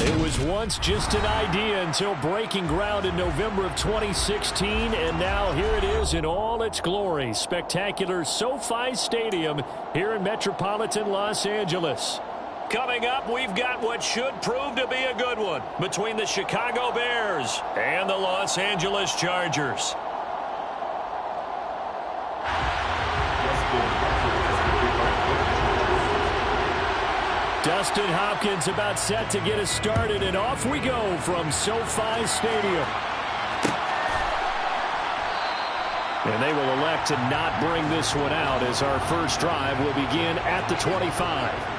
It was once just an idea until breaking ground in November of 2016, and now here it is in all its glory. Spectacular SoFi Stadium here in metropolitan Los Angeles. Coming up, we've got what should prove to be a good one between the Chicago Bears and the Los Angeles Chargers. Dustin Hopkins about set to get us started, and off we go from SoFi Stadium. And they will elect to not bring this one out as our first drive will begin at the 25.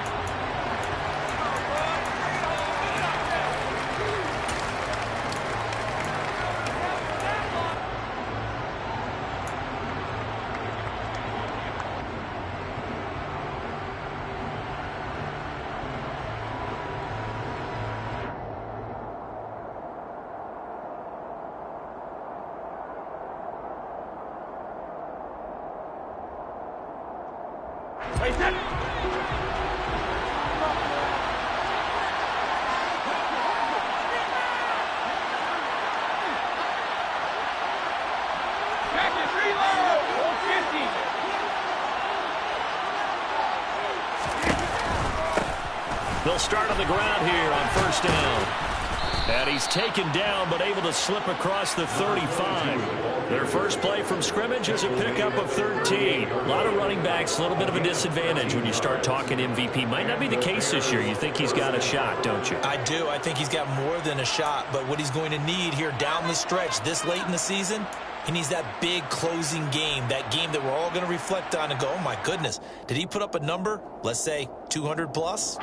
They'll start on the ground here on first down. And he's taken down but able to slip across the 35. Their first play from scrimmage is a pickup of 13. A lot of running backs, a little bit of a disadvantage when you start talking MVP. Might not be the case this year. You think he's got a shot, don't you? I do. I think he's got more than a shot. But what he's going to need here down the stretch this late in the season, he needs that big closing game, that game that we're all going to reflect on and go, oh, my goodness, did he put up a number, let's say, 200 plus?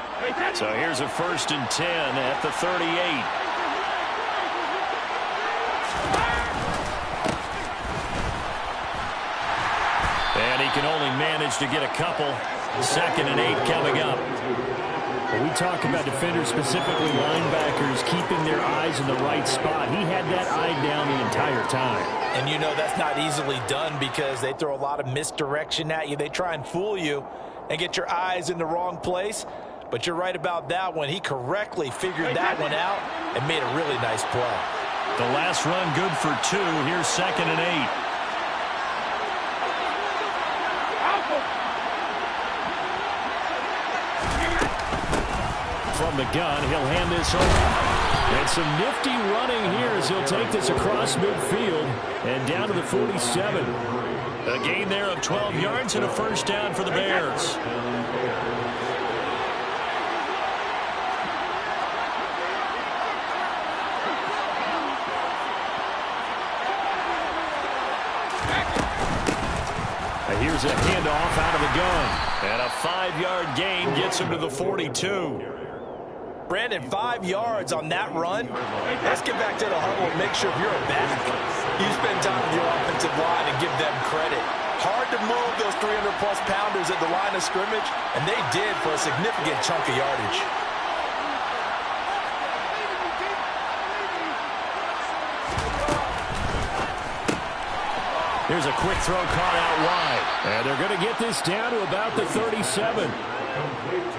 So here's a first and 10 at the 38. And he can only manage to get a couple. 2nd and 8 coming up. When we talk about defenders, specifically linebackers, keeping their eyes in the right spot, he had that eye down the entire time. And you know that's not easily done because they throw a lot of misdirection at you. They try and fool you and get your eyes in the wrong place. But you're right about that one. He correctly figured that one out and made a really nice play. The last run good for 2. Here's 2nd and 8. From the gun, he'll hand this over. And some nifty running here as he'll take this across midfield and down to the 47. A gain there of 12 yards and a first down for the Bears. Here's a handoff out of the gun. And a 5-yard gain gets him to the 42. Brandon, 5 yards on that run. Let's get back to the huddle and make sure you're a back. You spend time with your offensive line and give them credit. Hard to move those 300-plus pounders at the line of scrimmage, and they did for a significant chunk of yardage. Here's a quick throw caught out wide. And they're going to get this down to about the 37.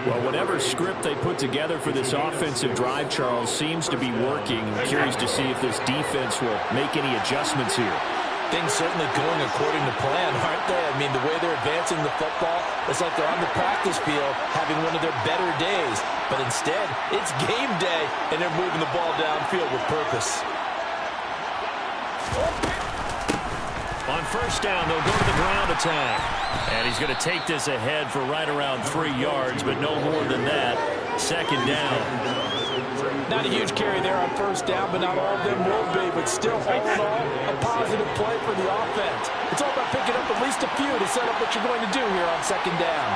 Well, whatever script they put together for this offensive drive, Charles, seems to be working. I'm curious to see if this defense will make any adjustments here. Things certainly going according to plan, aren't they? I mean, the way they're advancing the football, it's like they're on the practice field having one of their better days. But instead, it's game day, and they're moving the ball downfield with purpose. On first down, they'll go to the ground attack. And he's going to take this ahead for right around 3 yards, but no more than that. 2nd down. Not a huge carry there on first down, but not all of them will be. But still, all in all, a positive play for the offense. It's all about picking up at least a few to set up what you're going to do here on 2nd down.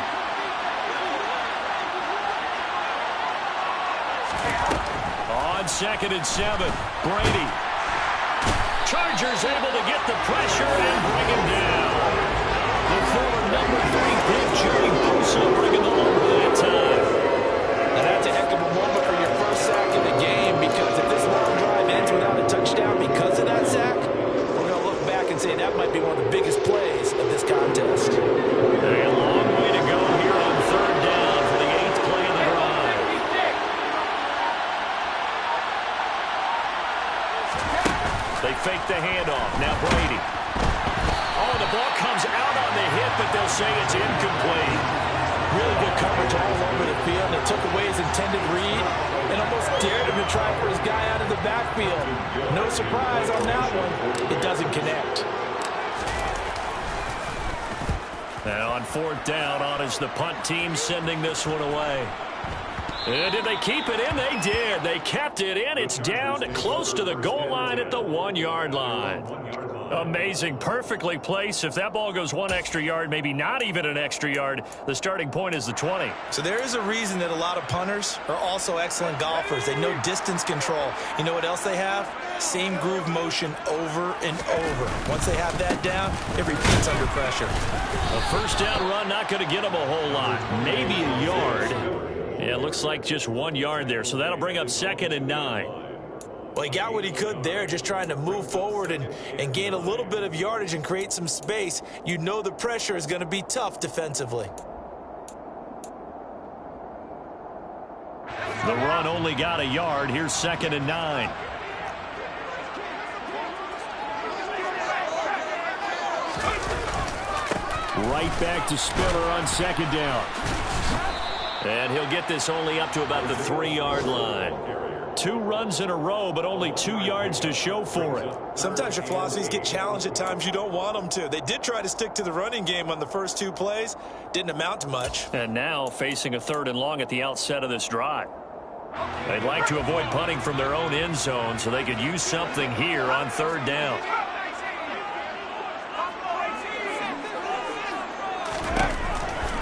On 2nd and 7, Brady. Chargers able to get the pressure and bring him down. The former number 3 pick, Jerry Bosa, bringing the lumber that time. And that's a heck of a moment for your first sack in the game, because if this long drive ends without a touchdown because of that sack, we're going to look back and say that might be one of the biggest plays of this contest. A long way to go here on 3rd down for the 8th play of the drive. They fake the handoff. Now Brady. Oh, the ball comes out on the hit, but they'll say it's incomplete. Really good coverage all over the field. They took away his intended read and almost dared him to try for his guy out of the backfield. No surprise on that one. It doesn't connect. And on fourth down, on is the punt team sending this one away. And did they keep it in? They did. They kept it in. It's down close to the goal line at the 1-yard line. Amazing. Perfectly placed. If that ball goes 1 extra yard, maybe not even an extra yard, the starting point is the 20. So there is a reason that a lot of punters are also excellent golfers. They know distance control. You know what else they have? Same groove motion over and over. Once they have that down, it repeats under pressure. A first down run, not going to get them a whole lot. Maybe a yard. Yeah, it looks like just 1 yard there, so that'll bring up 2nd and 9. Well, he got what he could there, just trying to move forward and gain a little bit of yardage and create some space. You know the pressure is going to be tough defensively. The run only got a yard. Here's 2nd and 9. Right back to Spiller on 2nd down. And he'll get this only up to about the 3-yard line. 2 runs in a row, but only 2 yards to show for it. Sometimes your philosophies get challenged at times you don't want them to. They did try to stick to the running game on the first 2 plays. Didn't amount to much. And now facing a 3rd and long at the outset of this drive. They'd like to avoid punting from their own end zone so they could use something here on 3rd down.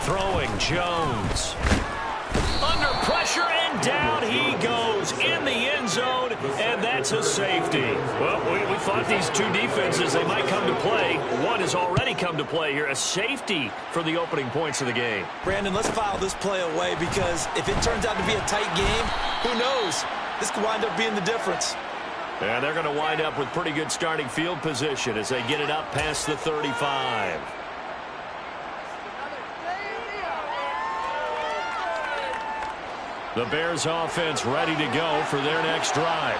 Throwing Jones. Under pressure and down he goes in the end zone, and that's a safety. Well, we thought these 2 defenses, they might come to play. One has already come to play here, a safety for the opening points of the game. Brandon, let's file this play away because if it turns out to be a tight game, who knows? This could wind up being the difference. And they're going to wind up with pretty good starting field position as they get it up past the 35. The Bears offense ready to go for their next drive.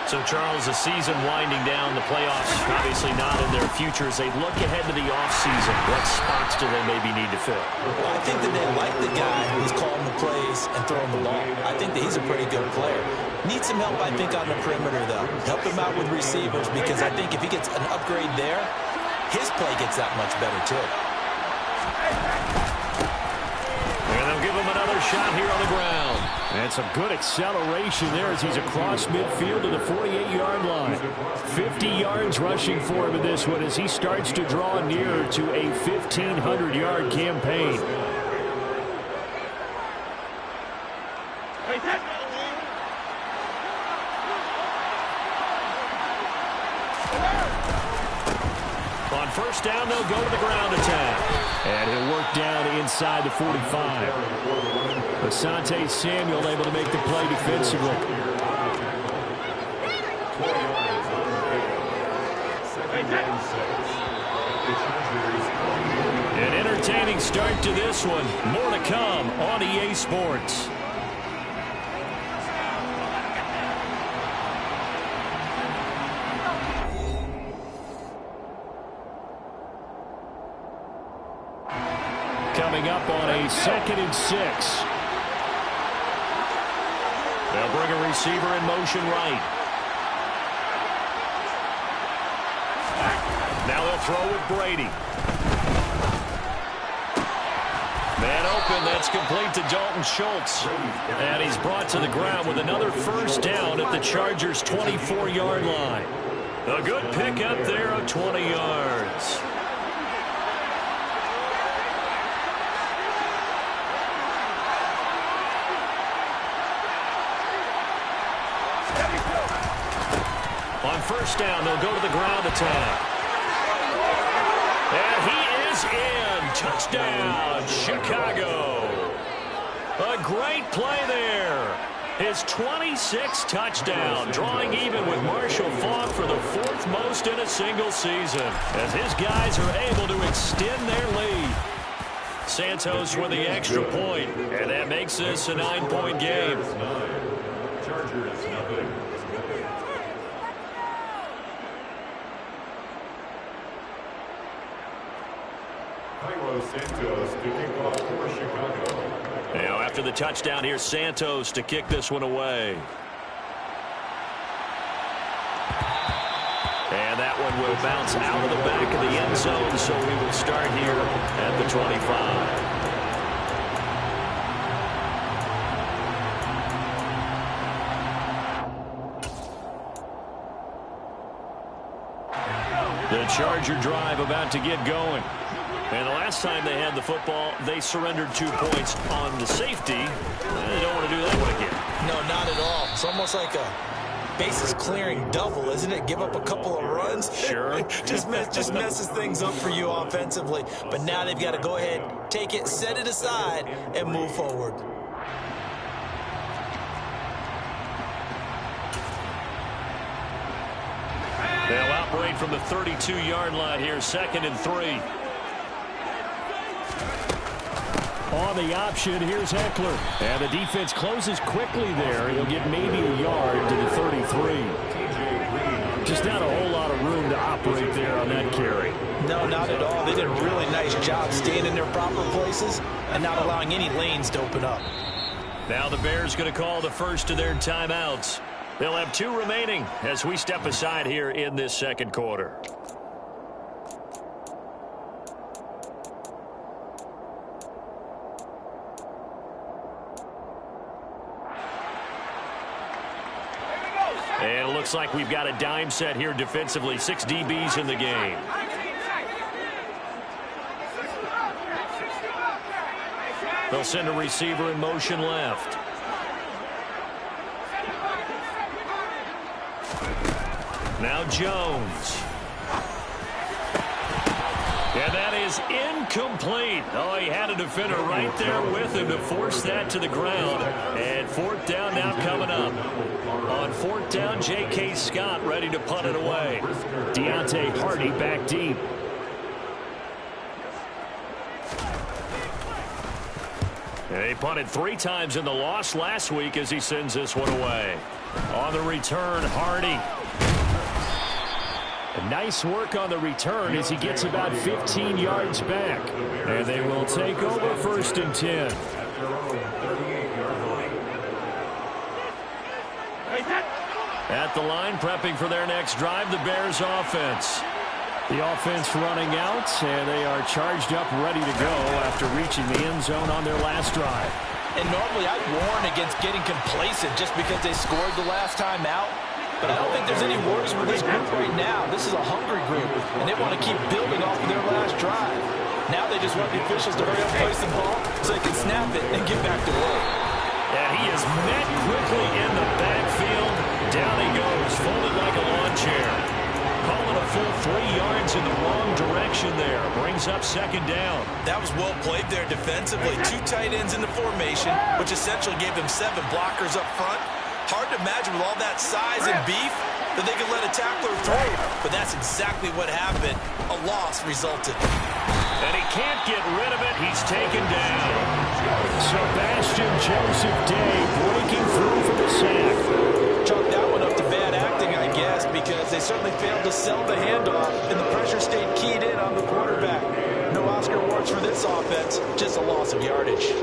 So, Charles, the season winding down, the playoffs obviously not in their future. As they look ahead to the offseason, what spots do they maybe need to fill? Well, I think that they like the guy who's calling the plays and throwing the ball. I think that he's a pretty good player. Needs some help, I think, on the perimeter, though. Help him out with receivers because I think if he gets an upgrade there, his play gets that much better, too. And they'll give him another shot here on the ground. And some good acceleration there as he's across midfield to the 48-yard line. 50 yards rushing for him in this one as he starts to draw nearer to a 1,500-yard campaign. On first down, they'll go to the ground attack. And he'll work down inside the 45. Asante Samuel able to make the play defensively. An entertaining start to this one. More to come on EA Sports. Coming up on a 2nd and 6. They'll bring a receiver in motion right. Now they'll throw with Brady. Man open, that's complete to Dalton Schultz. And he's brought to the ground with another first down at the Chargers' 24-yard line. A good pick up there of 20 yards. On first down, they'll go to the ground attack. And he is in. Touchdown, Chicago. A great play there. His 26th touchdown, drawing even with Marshall Faulk for the 4th most in a single season, as his guys are able to extend their lead. Santos with the extra point, and that makes this a 9-point game. Now after the touchdown, here's Santos to kick this one away. And that one will bounce out of the back of the end zone, so we will start here at the 25. The Charger drive about to get going. And the last time they had the football, they surrendered 2 points on the safety. They don't want to do that one again. No, not at all. It's almost like a bases clearing double, isn't it? Give up a couple of runs. Sure. just messes things up for you offensively. But now they've got to go ahead, take it, set it aside, and move forward. They'll operate from the 32-yard line here, 2nd and 3. On the option, here's Eckler. And the defense closes quickly there. He'll get maybe a yard to the 33. Just not a whole lot of room to operate there on that carry. No, not at all. They did a really nice job staying in their proper places and not allowing any lanes to open up. Now the Bears going to call the first of their timeouts. They'll have 2 remaining as we step aside here in this second quarter. And it looks like we've got a dime set here defensively. 6 DBs in the game. They'll send a receiver in motion left. Now Jones. And that is incomplete. Oh, he had a defender right there with him to force that to the ground. And 4th down now coming up. On 4th down, J.K. Scott ready to punt it away. Deontay Hardy back deep. And they punted 3 times in the loss last week as he sends this one away. On the return, Hardy. Nice work on the return as he gets about 15 yards back. And they will take over 1st and 10. At the line, prepping for their next drive, the Bears offense. The offense running out, and they are charged up, ready to go after reaching the end zone on their last drive. And normally I'd warn against getting complacent just because they scored the last time out. But I don't think there's any worries with this group right now. This is a hungry group, and they want to keep building off of their last drive. Now they just want the officials to hurry up and place the ball so they can snap it and get back to work. And he is met quickly in the backfield. Down he goes, folded like a lawn chair. Calling a full 3 yards in the wrong direction there. Brings up 2nd down. That was well played there defensively. 2 tight ends in the formation, which essentially gave them 7 blockers up front. Hard to imagine with all that size and beef that they could let a tackler through. But that's exactly what happened. A loss resulted. And he can't get rid of it. He's taken down. Sebastian Joseph Day breaking through for the sack. Chalk that one up to bad acting, I guess, because they certainly failed to sell the handoff, and the pressure stayed keyed in on the quarterback. No Oscar awards for this offense, just a loss of yardage.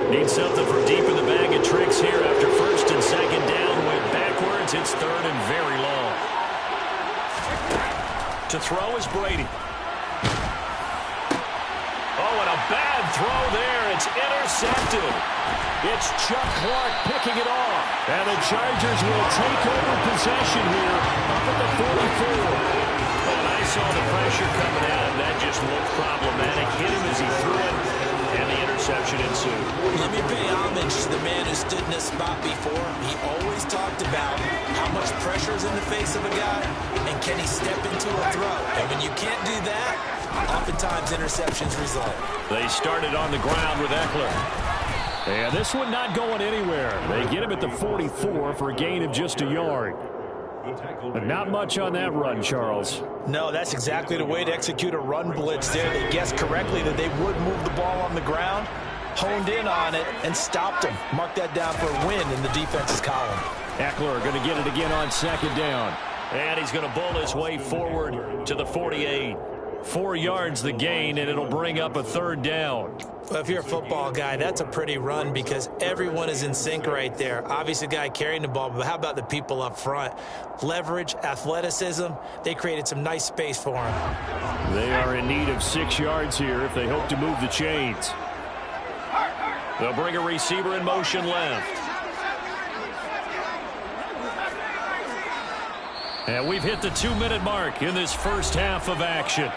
Need something from deep in the bag of tricks here after 1st and 2nd down. Went backwards. It's 3rd and very long. To throw is Brady. Oh, and a bad throw there. It's intercepted. It's Chuck Clark picking it off. And the Chargers will take over possession here up at the 44. And I saw the pressure coming out, and that just looked problematic. Hit him as he threw it. And the interception ensued. Let me pay homage to the man who stood in this spot before. He always talked about how much pressure is in the face of a guy and can he step into a throw. And when you can't do that, oftentimes interceptions result. They started on the ground with Eckler. And this one not going anywhere. They get him at the 44 for a gain of just a yard. But not much on that run, Charles. No, that's exactly the way to execute a run blitz there. They guessed correctly that they would move the ball on the ground. honed in on it and stopped him. Mark that down for a win in the defense's column. Eckler going to get it again on second down. And he's going to bull his way forward to the 48. 4 yards the gain, and it'll bring up a third down. Well, if you're a football guy, that's a pretty run because everyone is in sync right there. Obviously, the guy carrying the ball, but how about the people up front? Leverage, athleticism, they created some nice space for him. They are in need of 6 yards here if they hope to move the chains. They'll bring a receiver in motion left. And we've hit the 2-minute mark in this first half of action.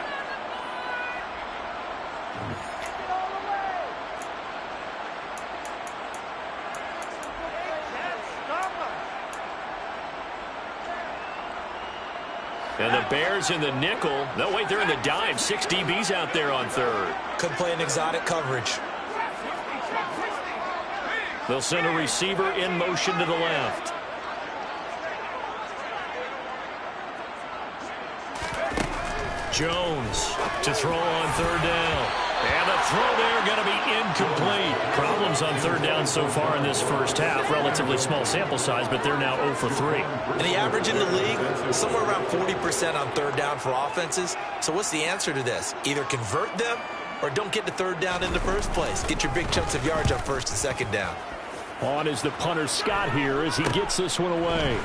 And the Bears in the nickel. No, wait, they're in the dime. 6 DBs out there on third. Could play an exotic coverage. They'll send a receiver in motion to the left. Jones to throw on third down. And the throw there going to be incomplete. Problems on third down so far in this first half. Relatively small sample size, but they're now 0 for 3. And the average in the league, somewhere around 40% on third down for offenses. So what's the answer to this? Either convert them or don't get to third down in the first place. Get your big chunks of yards on first and second down. On is the punter Scott here as he gets this one away.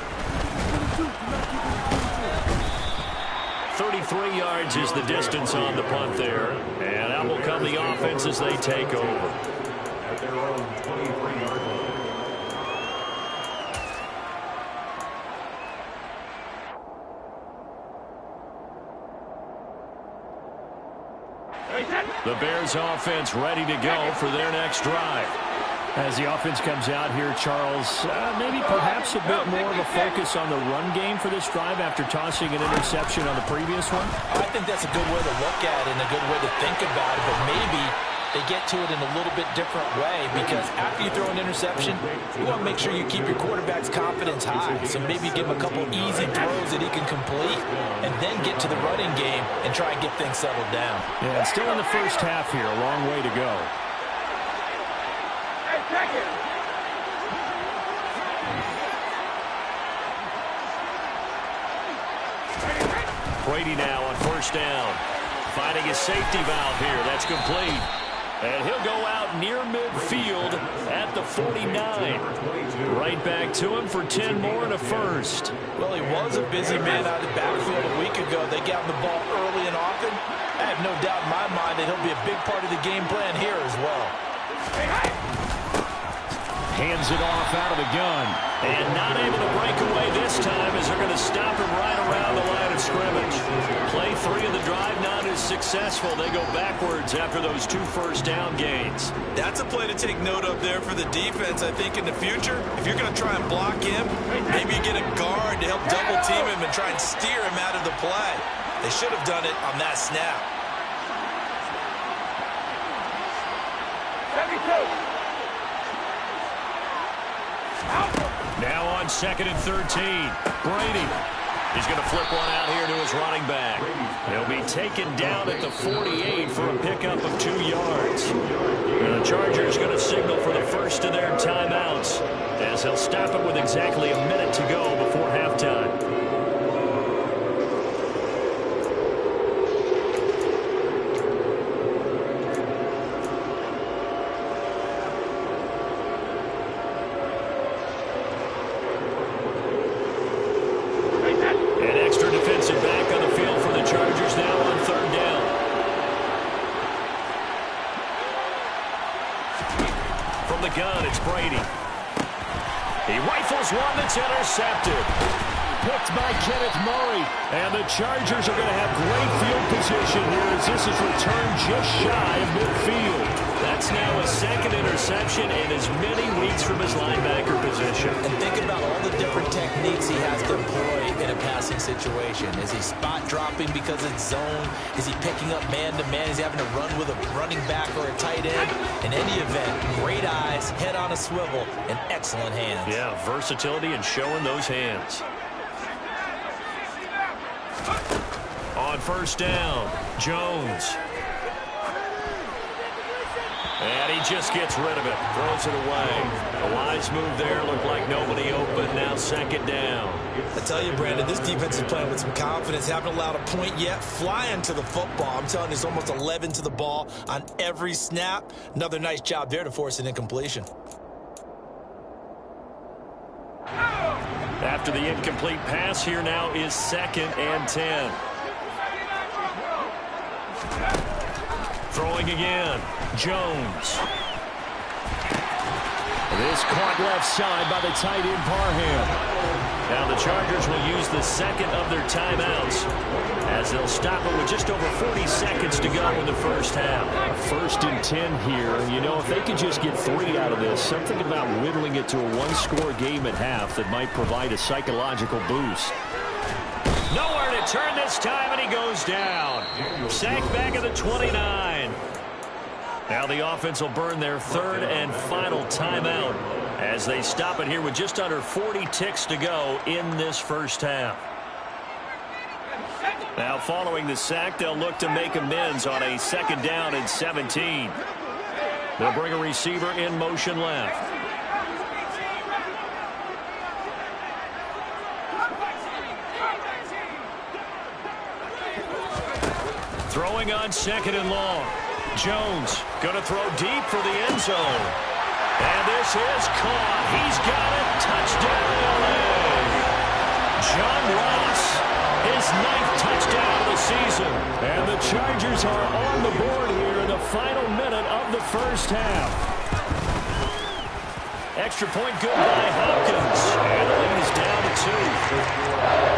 33 yards is the distance on the punt there. And out will come the offense as they take over. The Bears offense ready to go for their next drive. As the offense comes out here, Charles, maybe perhaps a bit more of a focus on the run game for this drive after tossing an interception on the previous one? I think that's a good way to look at it and a good way to think about it, but maybe they get to it in a little bit different way because after you throw an interception, you want to make sure you keep your quarterback's confidence high. So maybe give him a couple easy throws that he can complete and then get to the running game and try and get things settled down. Yeah, it's still in the first half here, a long way to go. Brady now on first down. Finding his safety valve here. That's complete. And he'll go out near midfield at the 49. Right back to him for 10 more and a first. Well, he was a busy man out of the backfield a week ago. They got him the ball early and often. I have no doubt in my mind that he'll be a big part of the game plan here as well. Hands it off out of the gun. And not able to break away this time as they're going to stop him right around the line of scrimmage. Play 3 of the drive not as successful. They go backwards after those 2 first down gains. That's a play to take note of there for the defense. I think in the future, if you're going to try and block him, maybe you get a guard to help double team him and try and steer him out of the play. They should have done it on that snap. 72. Now on 2nd and 13. Brady. He's going to flip one out here to his running back. He'll be taken down at the 48 for a pickup of 2 yards. And the Chargers going to signal for the first of their timeouts as they'll stop it with exactly a minute to go before halftime. Intercepted. Picked by Kenneth Murray. And the Chargers are going to have great field position here as this is returned just shy of midfield. That's now a second interception in as many weeks from his linebacker position. And think about all the different techniques he has to employ in a passing situation. Is he spot dropping because it's zone? Is he picking up man-to-man? Is he having to run with a running back or a tight end? In any event, great eyes, head on a swivel, and excellent hands. Yeah, versatility and showing those hands. On first down, Jones. And he just gets rid of it. Throws it away. A wise move there. Looked like nobody open. Now second down. I tell you, Brandon, this defense is playing with some confidence. Haven't allowed a point yet. Flying to the football. I'm telling you, it's almost 11 to the ball on every snap. Another nice job there to force an incompletion. After the incomplete pass, here now is 2nd and 10. Throwing again. Jones. This caught left side by the tight end Parham. Now the Chargers will use the second of their timeouts as they'll stop it with just over 40 seconds to go in the first half. 1st and 10 here. You know, if they could just get 3 out of this, something about whittling it to a one-score game at half that might provide a psychological boost. Nowhere to turn this time, and he goes down. Sacked back at the 29. Now the offense will burn their 3rd and final timeout as they stop it here with just under 40 ticks to go in this first half. Now following the sack, they'll look to make amends on a 2nd down and 17. They'll bring a receiver in motion left. Throwing on 2nd and long. Jones going to throw deep for the end zone. And this is caught. He's got it. Touchdown, LA. John Ross, his 9th touchdown of the season. And the Chargers are on the board here in the final minute of the first half. Extra point good by Hopkins. And the lead is down to 2.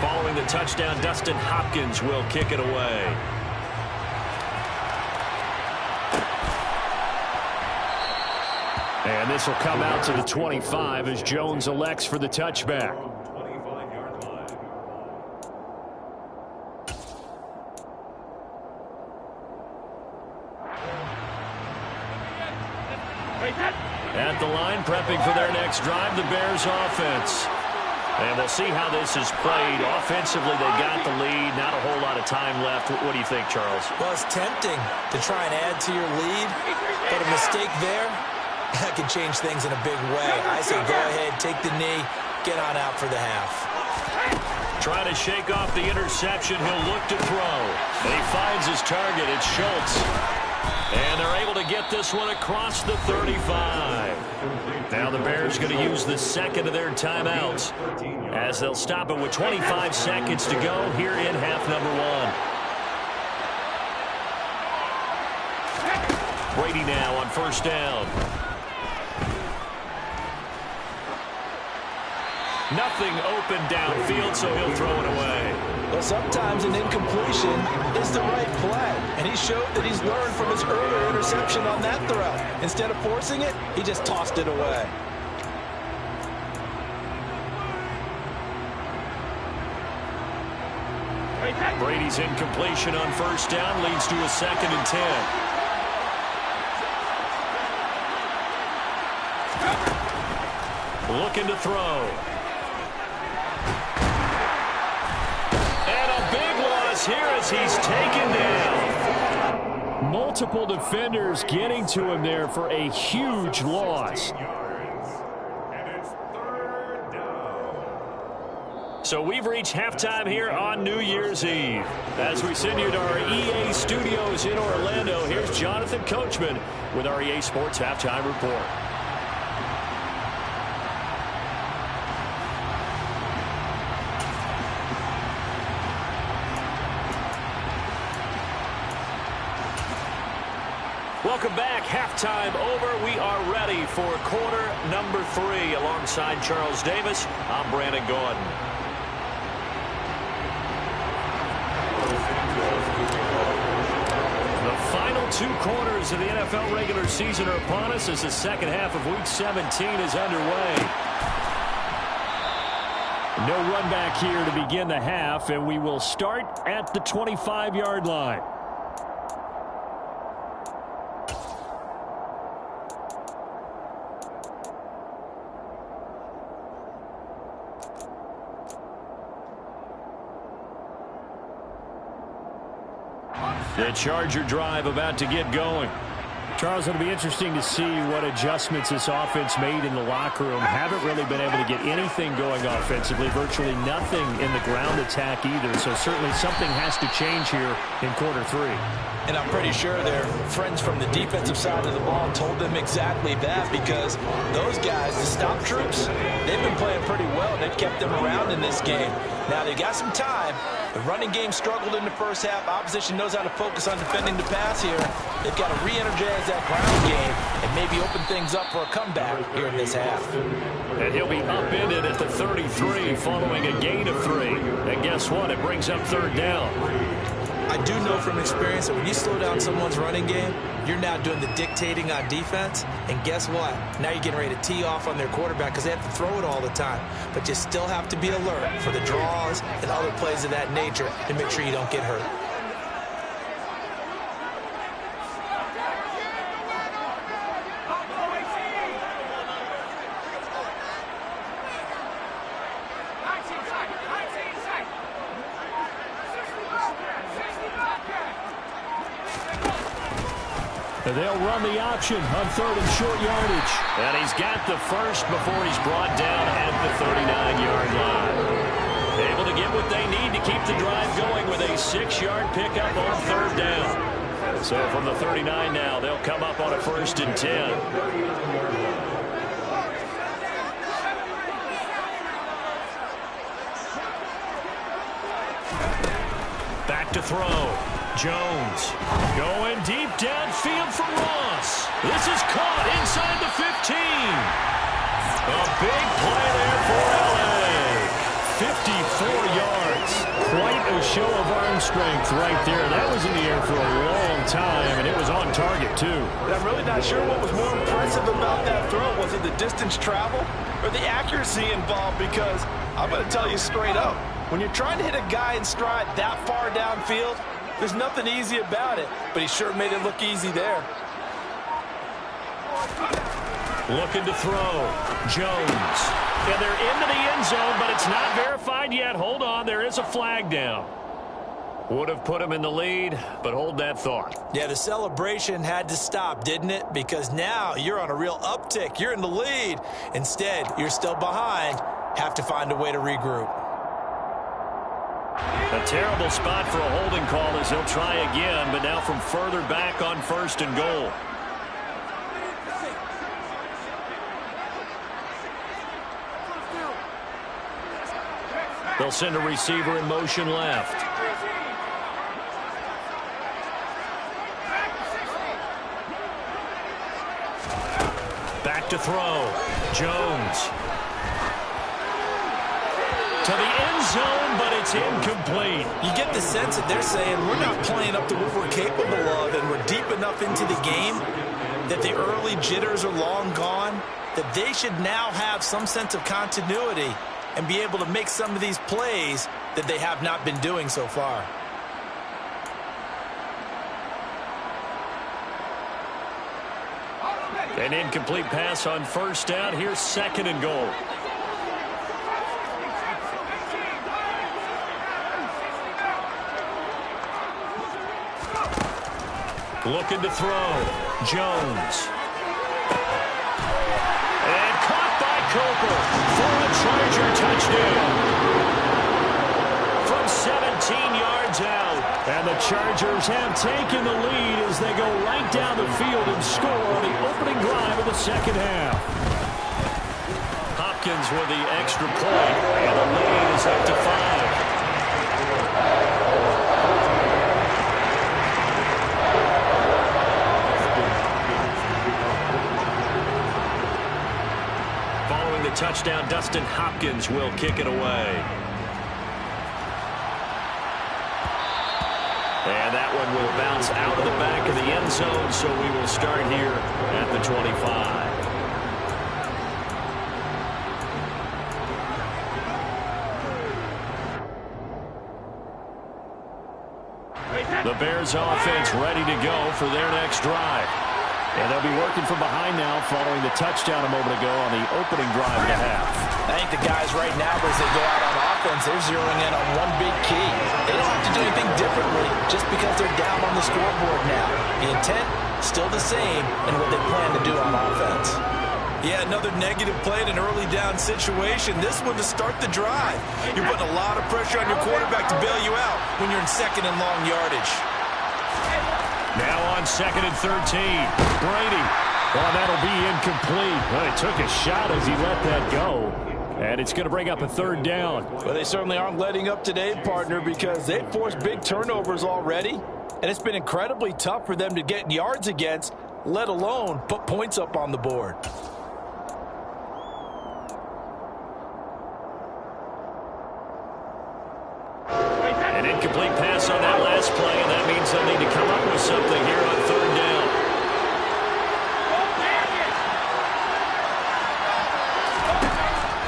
Following the touchdown, Dustin Hopkins will kick it away. And this will come out to the 25 as Jones elects for the touchback. At the line, prepping for their next drive, the Bears offense. And we'll see how this is played. Offensively, they got the lead. Not a whole lot of time left. What do you think, Charles? Well, it's tempting to try and add to your lead, but a mistake there, that can change things in a big way. I say go ahead, take the knee, get on out for the half. Trying to shake off the interception. He'll look to throw. And he finds his target. It's Schultz. And they're able to get this one across the 35. Now the Bears going to use the second of their timeouts as they'll stop it with 25 seconds to go here in half number 1. Brady now on 1st down. Nothing open downfield, so he'll throw it away. Well, sometimes an incompletion is the right play, and he showed that he's learned from his earlier interception on that throw. Instead of forcing it, he just tossed it away. Brady's incompletion on 1st down leads to a 2nd and 10. Looking to throw. Here as he's taken down. Multiple defenders getting to him there for a huge loss. So we've reached halftime here on New Year's Eve. As we send you to our EA studios in Orlando, here's Jonathan Coachman with our EA Sports Halftime Report. Welcome back. Halftime over. We are ready for quarter number 3. Alongside Charles Davis, I'm Brandon Gordon. The final 2 quarters of the NFL regular season are upon us as the second half of Week 17 is underway. No run back here to begin the half, and we will start at the 25-yard line. The Charger drive about to get going. Charles, it'll be interesting to see what adjustments this offense made in the locker room. Haven't really been able to get anything going offensively, virtually nothing in the ground attack either. So certainly something has to change here in quarter three. And I'm pretty sure their friends from the defensive side of the ball told them exactly that, because those guys, the stop troops, they've been playing pretty well. They've kept them around in this game. Now they've got some time. The running game struggled in the first half. Opposition knows how to focus on defending the pass here. They've got to re-energize that ground game and maybe open things up for a comeback here in this half. And he'll be upended at the 33 following a gain of 3. And guess what? It brings up third down. I do know from experience that when you slow down someone's running game, you're now doing the dictating on defense. And guess what? Now you're getting ready to tee off on their quarterback because they have to throw it all the time. But you still have to be alert for the draws and other plays of that nature to make sure you don't get hurt. They'll run the option on third and short yardage. And he's got the first before he's brought down at the 39-yard line. Able to get what they need to keep the drive going with a 6-yard pickup on third down. So from the 39 now, they'll come up on a 1st and 10. Back to throw. Jones going deep downfield for Ross. This is caught inside the 15. A big play there for L.A. 54 yards. Quite a show of arm strength right there. That was in the air for a long time, and it was on target, too. But I'm really not sure what was more impressive about that throw. Was it the distance traveled or the accuracy involved? Because I'm going to tell you straight up, when you're trying to hit a guy in stride that far downfield, there's nothing easy about it, but he sure made it look easy there. Looking to throw. Jones. And they're into the end zone, but it's not verified yet. Hold on, there is a flag down. Would have put him in the lead, but hold that thought. Yeah, the celebration had to stop, didn't it? Because now you're on a real uptick. You're in the lead. Instead, you're still behind. Have to find a way to regroup. A terrible spot for a holding call as he'll try again, but now from further back on 1st and goal. They'll send a receiver in motion left. Back to throw. Jones. To the end zone, but it's incomplete. You get the sense that they're saying we're not playing up to what we're capable of, and we're deep enough into the game that the early jitters are long gone, that they should now have some sense of continuity and be able to make some of these plays that they have not been doing so far. An incomplete pass on 1st down. Here's 2nd and goal. Looking to throw. Jones. And caught by Cooper for a Charger touchdown. From 17 yards out. And the Chargers have taken the lead as they go right down the field and score on the opening drive of the 2nd half. Hopkins with the extra point, and the lead is up to 5. Touchdown, Dustin Hopkins will kick it away. And that one will bounce out of the back of the end zone, so we will start here at the 25. The Bears offense ready to go for their next drive. And they'll be working from behind now following the touchdown a moment ago on the opening drive of the half. I think the guys right now, as they go out on offense, they're zeroing in on one big key. They don't have to do anything differently just because they're down on the scoreboard now. The intent, still the same in what they plan to do on offense. Yeah, another negative play in an early down situation. This one to start the drive. You're putting a lot of pressure on your quarterback to bail you out when you're in second and long yardage. Now on 2nd and 13. Brady. Well, that'll be incomplete. Well, he took a shot as he let that go. And it's going to bring up a 3rd down. Well, they certainly aren't letting up today, partner, because they've forced big turnovers already. And it's been incredibly tough for them to get yards against, let alone put points up on the board. An incomplete pass on that last play, and that means they'll need to come up with something here on 3rd down.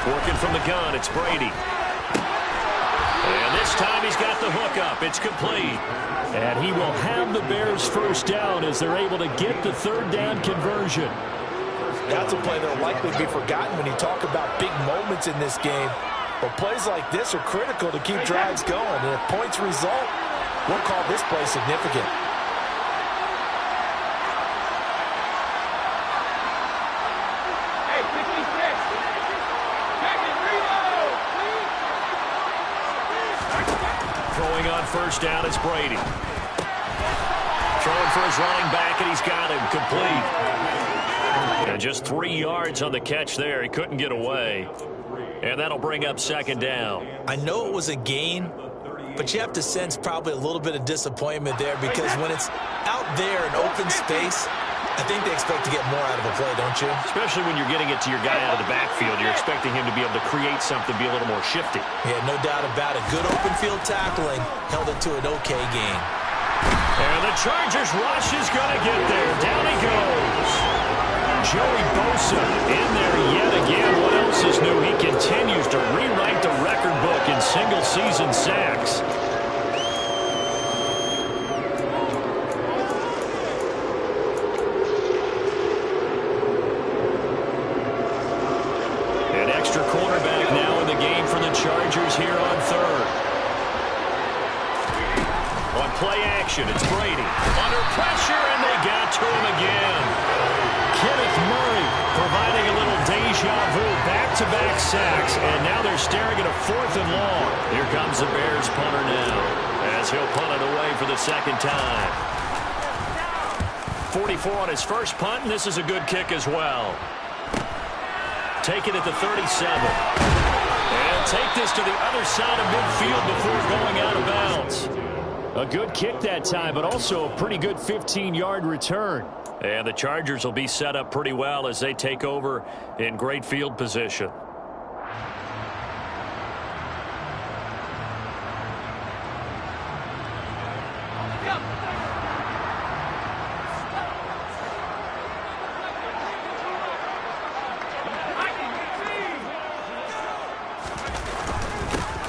Working from the gun, it's Brady. And this time he's got the hook up. It's complete. And he will have the Bears' 1st down as they're able to get the 3rd down conversion. That's a play that will likely be forgotten when you talk about big moments in this game. But plays like this are critical to keep drives going. And if points result, we'll call this play significant. Throwing on 1st down, it's Brady. Throwing for his running back, and he's got him complete. And just 3 yards on the catch there. He couldn't get away. And that'll bring up 2nd down. I know it was a gain, but you have to sense probably a little bit of disappointment there because when it's out there in open space, I think they expect to get more out of a play, don't you? Especially when you're getting it to your guy out of the backfield. You're expecting him to be able to create something, be a little more shifty. Yeah, no doubt about it. Good open field tackling held it to an okay gain. And the Chargers rush is going to get there. Down he goes. Joey Bosa in there yet again. What else is new? He continues to rewrite the record book in single-season sacks. An extra quarterback now in the game for the Chargers here on 3rd. On play action, it's Brady. Under pressure, and they got to him again. Kenneth Murray providing a little deja vu, back-to-back sacks, and now they're staring at a 4th and long. Here comes the Bears punter now, as he'll punt it away for the 2nd time. 44 on his first punt, and this is a good kick as well. Take it at the 37. And take this to the other side of midfield before going out of bounds. A good kick that time, but also a pretty good 15-yard return. And the Chargers will be set up pretty well as they take over in great field position.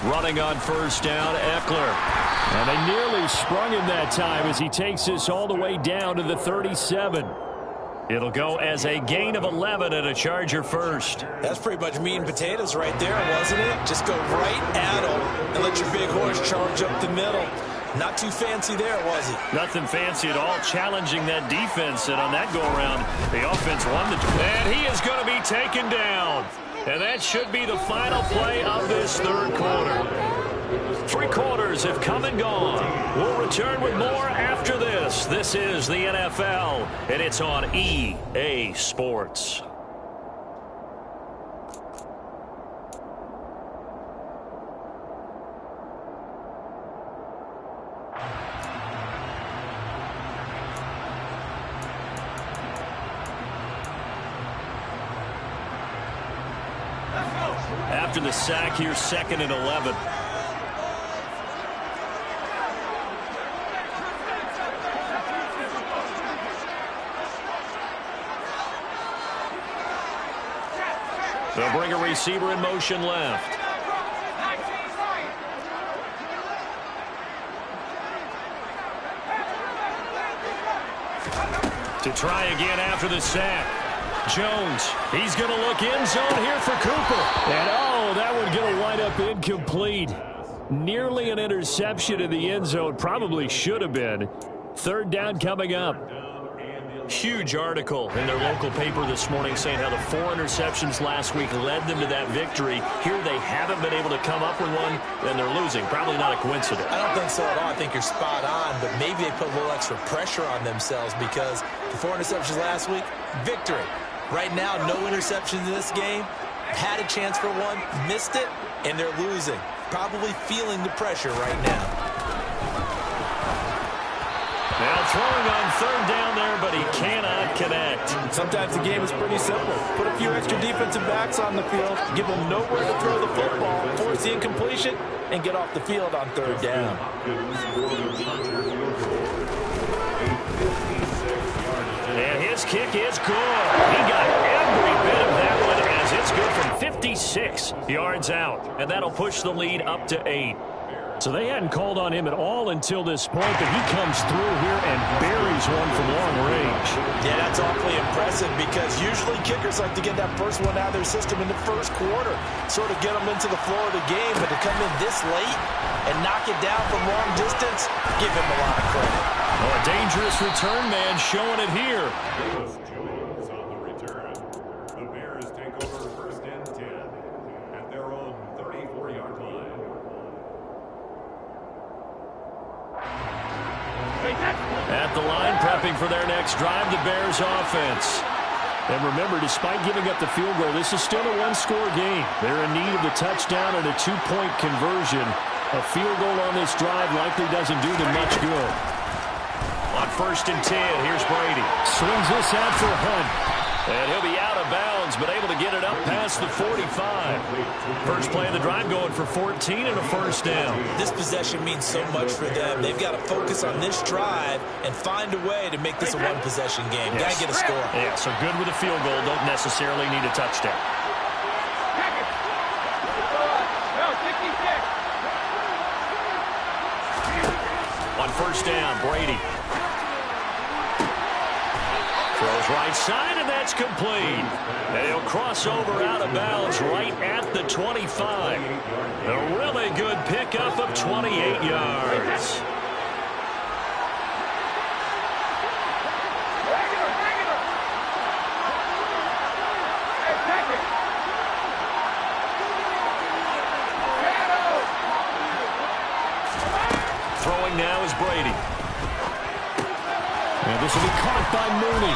Running on 1st down, Eckler. And they nearly sprung him that time as he takes this all the way down to the 37. It'll go as a gain of 11 and a Charger 1st. That's pretty much meat and potatoes right there, wasn't it? Just go right at him and let your big horse charge up the middle. Not too fancy there, was it? Nothing fancy at all, challenging that defense. And on that go-around, the offense won the... And he is going to be taken down. And that should be the final play of this 3rd quarter. 3 quarters have come and gone. We'll return with more after this. This is the NFL, and it's on EA Sports. After the sack, here's 2nd and 11. They'll bring a receiver in motion left. To try again after the sack. Jones, he's going to look end zone here for Cooper. And oh, that one going to wind up incomplete. Nearly an interception in the end zone. Probably should have been. Third down coming up. Huge article in their local paper this morning saying how the 4 interceptions last week led them to that victory. Here they haven't been able to come up with one, and they're losing. Probably not a coincidence. I don't think so at all. I think you're spot on, but maybe they put a little extra pressure on themselves because the 4 interceptions last week, victory. Right now, no interceptions in this game. Had a chance for one, missed it, and they're losing. Probably feeling the pressure right now. Now throwing on third down there, but he cannot connect. Sometimes the game is pretty simple. Put a few extra defensive backs on the field, give them nowhere to throw the football, force the incompletion, and get off the field on third down. And his kick is good. He got every bit of that one as it's good from 56 yards out. And that'll push the lead up to 8. So they hadn't called on him at all until this point, but he comes through here and buries one from long range. Yeah, that's awfully impressive because usually kickers like to get that first one out of their system in the first quarter, sort of get them into the flow of the game, but to come in this late and knock it down from long distance, give him a lot of credit. Oh, a dangerous return man showing it here. Jones on the return. The Bears take over first and 10 at their own 34-yard line. At the line, prepping for their next drive, the Bears offense. And remember, despite giving up the field goal, this is still a one-score game. They're in need of the touchdown and a two-point conversion. A field goal on this drive likely doesn't do them much good. On first and 10, here's Brady. Swings this out for Hunt. And he'll be out of bounds, but able to get it up past the 45. First play of the drive going for 14 and a first down. This possession means so much for them. They've got to focus on this drive and find a way to make this a one-possession game. Yes. Got to get a score. Yeah, so good with a field goal. Don't necessarily need a touchdown. On first down, Brady. Throws right side, and that's complete. And he'll cross over out of bounds right at the 25. A really good pickup of 28 yards. Throwing now is Brady. And this will be caught by Mooney.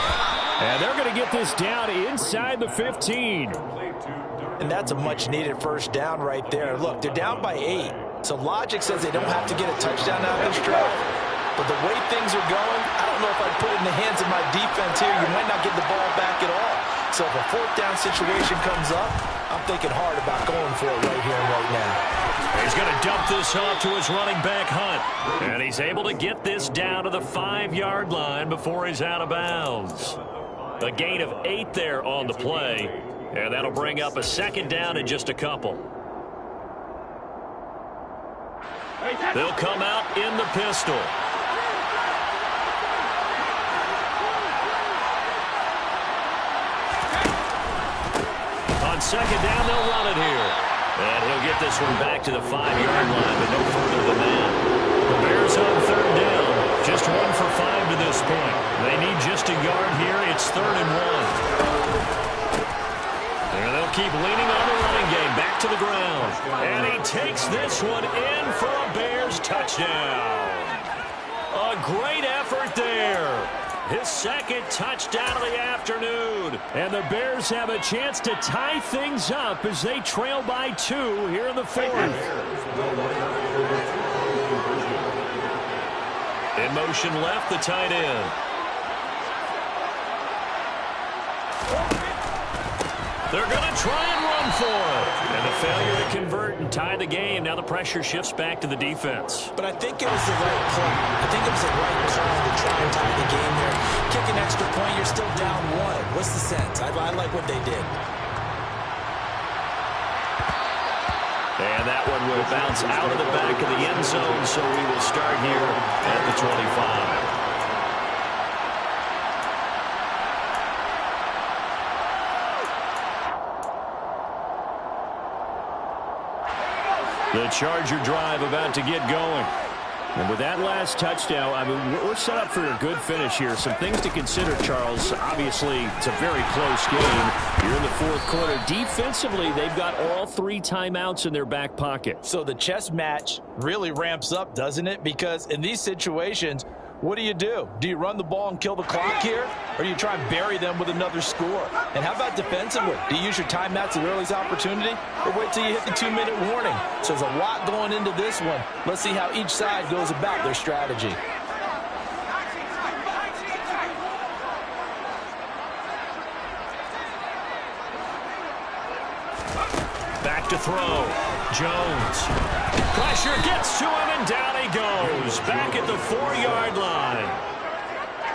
And they're going to get this down inside the 15. And that's a much-needed first down right there. Look, they're down by 8. So logic says they don't have to get a touchdown out of this drive. But the way things are going, I don't know if I'd put it in the hands of my defense here. You might not get the ball back at all. So if a fourth down situation comes up, I'm thinking hard about going for it right here and right now. He's going to dump this off to his running back, Hunt. And he's able to get this down to the 5-yard line before he's out of bounds. A gain of 8 there on the play. And that'll bring up a second down in just a couple. They'll come out in the pistol. On second down, they'll run it here. And he'll get this one back to the 5-yard line, but no further than that. The Bears on third down. Just 1 for 5 to this point. They need just a yard here. It's 3rd and 1. And they'll keep leaning on the running game. Back to the ground. And he takes this one in for a Bears touchdown. A great effort there. His second touchdown of the afternoon. And the Bears have a chance to tie things up as they trail by 2 here in the 4th. In motion left, the tight end. They're going to try and run for it. And the failure to convert and tie the game. Now the pressure shifts back to the defense. But I think it was the right play. I think it was the right call to try and tie the game there. Kick an extra point, you're still down 1. What's the sense? I like what they did. And that one will bounce out of the back of the end zone, so we will start here at the 25. The Charger drive about to get going. And with that last touchdown, I mean, we're set up for a good finish here. Some things to consider, Charles. Obviously, it's a very close game. You're in the fourth quarter. Defensively, they've got all 3 timeouts in their back pocket. So the chess match really ramps up, doesn't it? Because in these situations, what do? Do you run the ball and kill the clock here? Or do you try and bury them with another score? And how about defensively? Do you use your timeouts at the earliest opportunity? Or wait till you hit the 2-minute warning? So there's a lot going into this one. Let's see how each side goes about their strategy. Back to throw. Jones. Pressure gets to him, and down he goes. Back at the 4-yard line.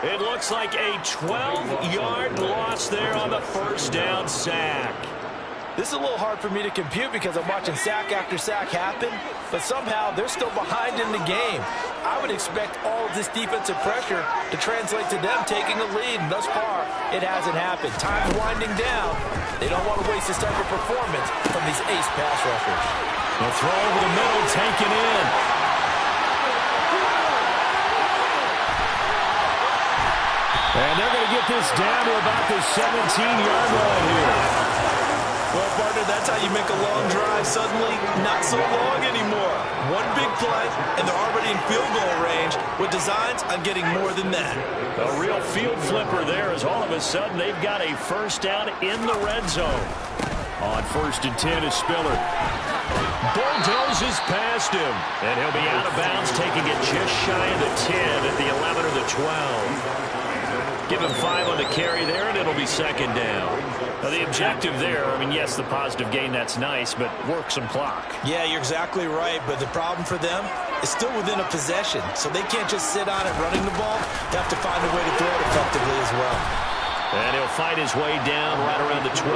It looks like a 12-yard loss there on the first down sack. This is a little hard for me to compute because I'm watching sack after sack happen, but somehow they're still behind in the game. I would expect all of this defensive pressure to translate to them taking a lead, and thus far, it hasn't happened. Time's winding down. They don't want to waste this type of performance from these ace pass rushers. The throw over the middle, taken in. And they're going to get this down to about the 17-yard line here. Well, partner, that's how you make a long drive suddenly not so long anymore. One big play, and they're already in field goal range with designs on getting more than that. A real field flipper there as all of a sudden they've got a first down in the red zone. On 1st and 10 is Spiller. Bulldozes past him, and he'll be out of bounds, taking it just shy of the 10 at the 11 or the 12. Give him 5 on the carry there, and it'll be second down. Now, the objective there, I mean, yes, the positive gain, that's nice, but work some clock. Yeah, you're exactly right, but the problem for them is still within a possession, so they can't just sit on it running the ball. They have to find a way to throw it effectively as well. And he'll fight his way down right around the 12.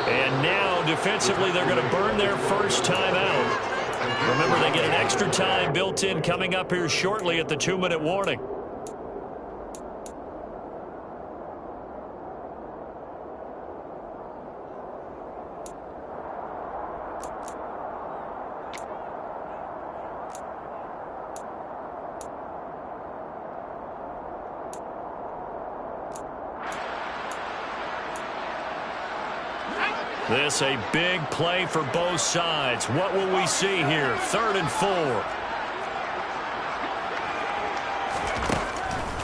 And now, defensively, they're going to burn their first time out. Remember, they get an extra time built in coming up here shortly at the 2-minute warning. This a big play for both sides. What will we see here? 3rd and 4.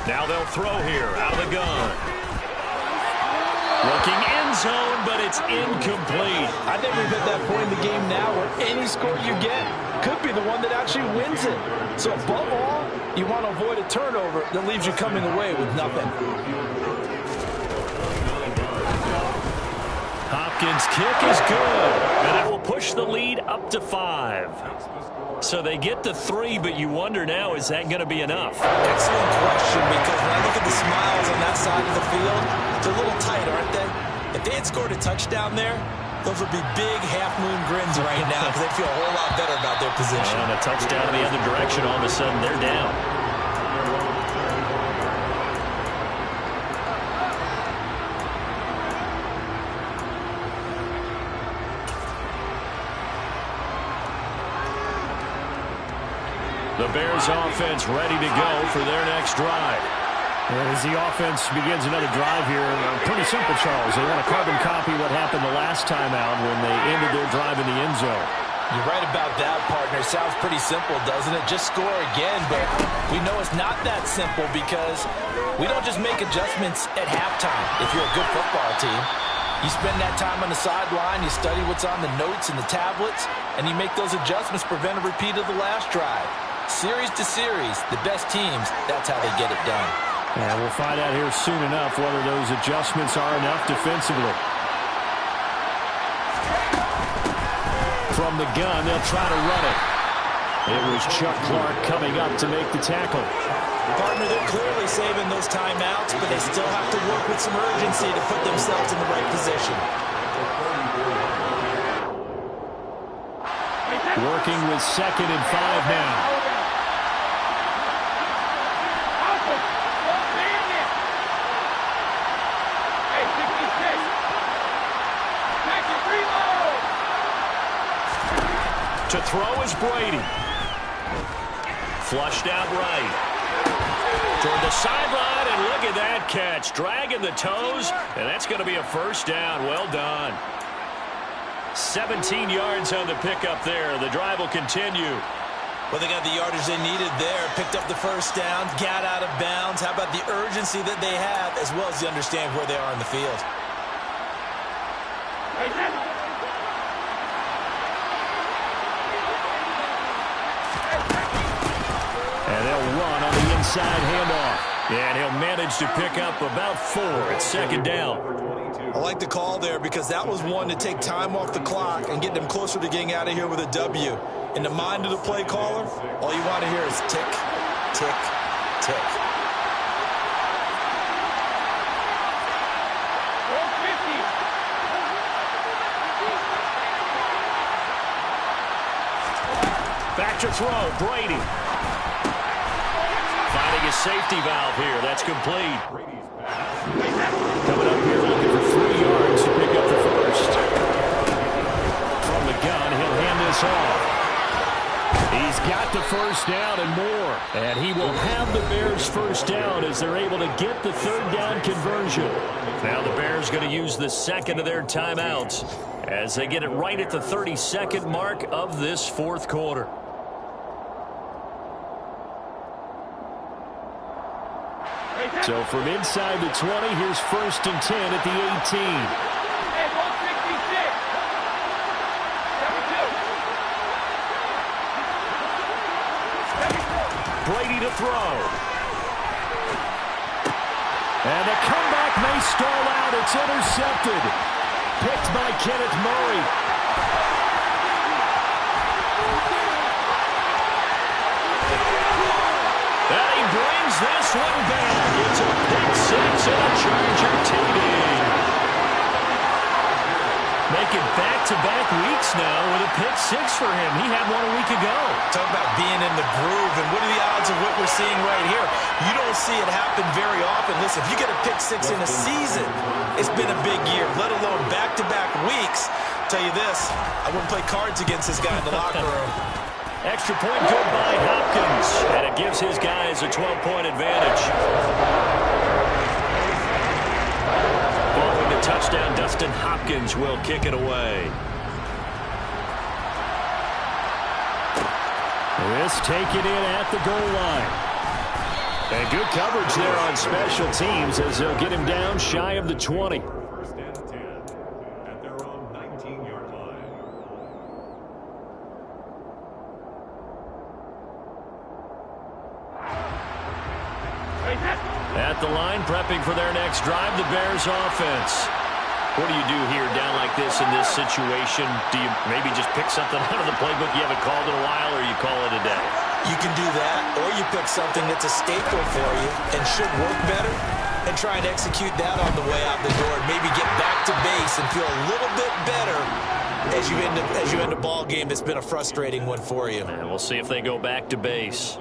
Now they'll throw here out of the gun. Looking end zone, but it's incomplete. I think we've hit that point in the game now where any score you get could be the one that actually wins it. So above all, you want to avoid a turnover that leaves you coming away with nothing. Hopkins' kick is good, and it will push the lead up to 5. So they get to 3, but you wonder now, is that going to be enough? Excellent question, because when I look at the smiles on that side of the field, they're a little tight, aren't they? If they had scored a touchdown there, those would be big half-moon grins right now because they feel a whole lot better about their position. And a touchdown in the other direction, all of a sudden they're down. The Bears offense ready to go for their next drive. As the offense begins another drive here, pretty simple, Charles. They want to carbon copy what happened the last time out when they ended their drive in the end zone. You're right about that, partner. Sounds pretty simple, doesn't it? Just score again, but we know it's not that simple because we don't just make adjustments at halftime if you're a good football team. You spend that time on the sideline, you study what's on the notes and the tablets, and you make those adjustments, prevent a repeat of the last drive. Series to series, the best teams, that's how they get it done. And we'll find out here soon enough whether those adjustments are enough defensively. From the gun, they'll try to run it. It was Chuck Clark coming up to make the tackle. Partner, they're clearly saving those timeouts, but they still have to work with some urgency to put themselves in the right position. Working with 2nd and 5 now. To throw is Brady. Flushed out right. Toward the sideline, and look at that catch. Dragging the toes, and that's going to be a first down. Well done. 17 yards on the pickup there. The drive will continue. Well, they got the yardage they needed there. Picked up the first down, got out of bounds. How about the urgency that they have, as well as the understand where they are in the field? And they'll run on the inside handoff. And he'll manage to pick up about 4 at second down. I like the call there because that was one to take time off the clock and get them closer to getting out of here with a W. In the mind of the play caller, all you want to hear is tick, tick, tick. Back to throw, Brady. Finding a safety valve here. That's complete. Coming up here looking for 3 yards to pick up the first. From the gun, he'll hand this off. He's got the first down and more. And he will have the Bears first down as they're able to get the third down conversion. Now the Bears going to use the second of their timeouts as they get it right at the 32nd mark of this fourth quarter. So from inside the 20, here's 1st and 10 at the 18. Brady to throw. And the comeback may stall out. It's intercepted. Picked by Kenneth Murray. And he brings this one back. It's a pick 6 and a Charger TD. Making back-to-back weeks now with a pick 6 for him. He had one a week ago. Talk about being in the groove, and what are the odds of what we're seeing right here? You don't see it happen very often. Listen, if you get a pick 6 in a season, it's been a big year, let alone back-to-back weeks. Tell you this, I wouldn't play cards against this guy in the locker room. Extra point good by Hopkins, and it gives his guys a 12-point advantage. Following the touchdown, Dustin Hopkins will kick it away. This taken in at the goal line. And good coverage there on special teams as they'll get him down shy of the 20. 1st and 10 at their own 19-yard line. At the line, prepping for their next drive, the Bears offense. What do you do here down like this in this situation? Do you maybe just pick something out of the playbook you haven't called in a while, or you call it a day? You can do that, or you pick something that's a staple for you and should work better and try and execute that on the way out the door and maybe get back to base and feel a little bit better as you end a ball game that's been a frustrating one for you. And we'll see if they go back to base.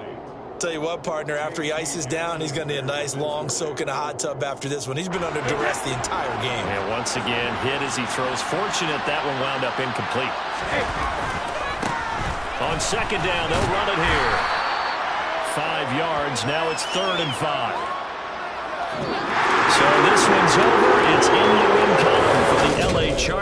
Tell you what, partner, after he ices down, he's going to need a nice long soak in a hot tub after this one. He's been under duress the entire game. And once again, hit as he throws. Fortunate that one wound up incomplete. On second down, they'll run it here. 5 yards. Now it's 3rd and 5. So this one's over. It's in the win column for the LA Chargers.